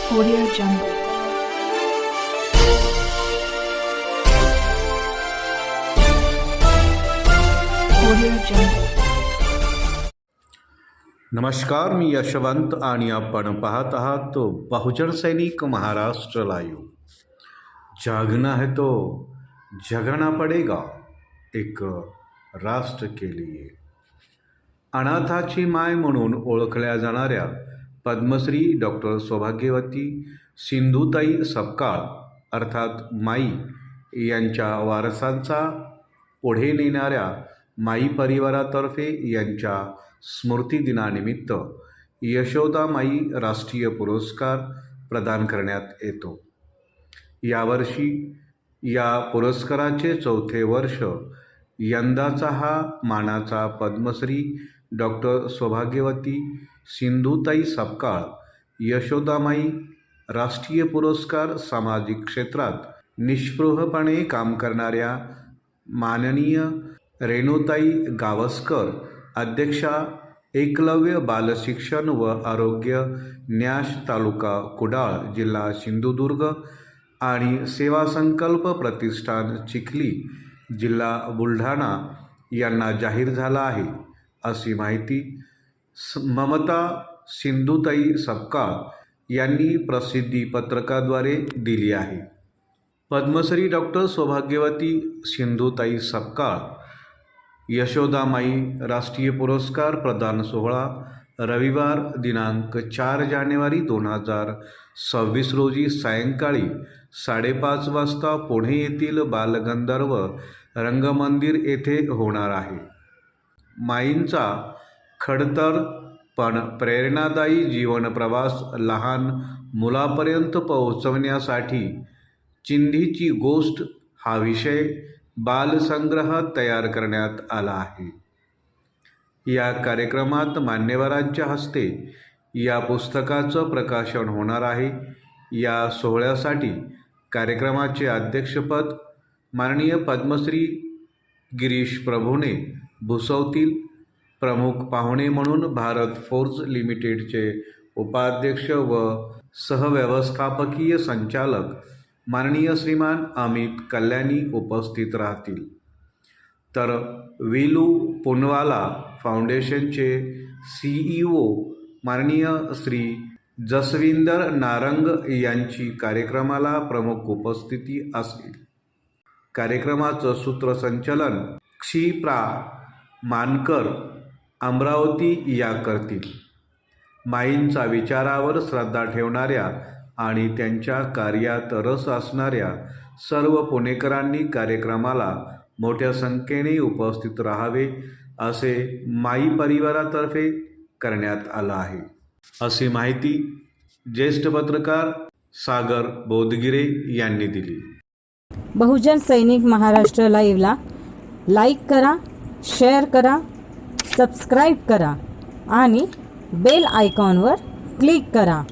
Audio Jungle. Audio Jungle. नमस्कार, मी यशवंत आणि आपण पाहत आहात बहुजन सैनिक महाराष्ट्र लाईव्ह. जागना है तो जगाना पडेगा, एक राष्ट्र के लिए. अनाथाची माय म्हणून ओळखल्या जाणाऱ्या पद्मश्री डॉक्टर सौभाग्यवती सिंधुताई सपकाळ अर्थात माई यांच्या वारसांचा पुढे नेणाऱ्या माई परिवारातर्फे यांच्या स्मृतिदिनानिमित्त यशोदामाई राष्ट्रीय पुरस्कार प्रदान करण्यात येतो. यावर्षी या पुरस्काराचे 4थे वर्ष. यंदाचा हा मानाचा पद्मश्री डॉक्टर सौभाग्यवती सिंधुताई सपकाळ यशोदामाई राष्ट्रीय पुरस्कार सामाजिक क्षेत्रात निस्पृहपणे काम करणाऱ्या माननीय रेणुताई गावस्कर, अध्यक्षा, एकलव्य बालशिक्षण व आरोग्य न्यास, तालुका कुडाळ, जिल्हा सिंधुदुर्ग आणि सेवा संकल्प प्रतिष्ठान चिखली, जिल्हा बुलढाणा यांना जाहीर झाला आहे, अशी माहिती ममता सिंधुताई सपकाळ यांनी प्रसिद्धी पत्रकाद्वारे दिली आहे. पद्मश्री डॉक्टर सौभाग्यवती सिंधुताई सपकाळ यशोदामाई राष्ट्रीय पुरस्कार प्रदान सोहळा रविवार दिनांक 4 जानेवारी 2026 रोजी सायंकाळी 5:30 वाजता पुणे येथील बालगंधर्व रंगमंदिर येथे होणार आहे. माईंचा खडतर पण प्रेरणादायी जीवनप्रवास लहान मुलापर्यंत पोहोचवण्यासाठी चिंधीची गोष्ट हा विषय बालसंग्रह तयार करण्यात आला आहे. या कार्यक्रमात मान्यवरांच्या हस्ते या पुस्तकाचं प्रकाशन होणार आहे. या सोहळ्यासाठी कार्यक्रमाचे अध्यक्षपद माननीय पद्मश्री गिरीश प्रभूणे भूषवतील. प्रमुख पाहुणे म्हणून भारत फोर्ज लिमिटेडचे उपाध्यक्ष व सहव्यवस्थापकीय संचालक माननीय श्रीमान अमित कल्याणी उपस्थित राहतील. तर वेलू पुनवाला फाउंडेशनचे CEO माननीय श्री जसविंदर नारंग यांची कार्यक्रमाला प्रमुख उपस्थिती असेल. कार्यक्रमाचं सूत्रसंचालन क्षिप्रा मानकर अमरावती या करतील. माईंचा विचारावर श्रद्धा ठेवणाऱ्या आणि त्यांच्या कार्यात रस असणाऱ्या सर्व पुणेकरांनी कार्यक्रमाला मोठ्या संख्येने उपस्थित राहावे असे माई परिवारातर्फे करण्यात आलं आहे, अशी माहिती ज्येष्ठ पत्रकार सागर बोधगिरे यांनी दिली. बहुजन सैनिक महाराष्ट्र लाईव्हला लाईक करा, शेअर करा, सबस्क्राईब करा आणि बेल आयकॉनवर क्लिक करा.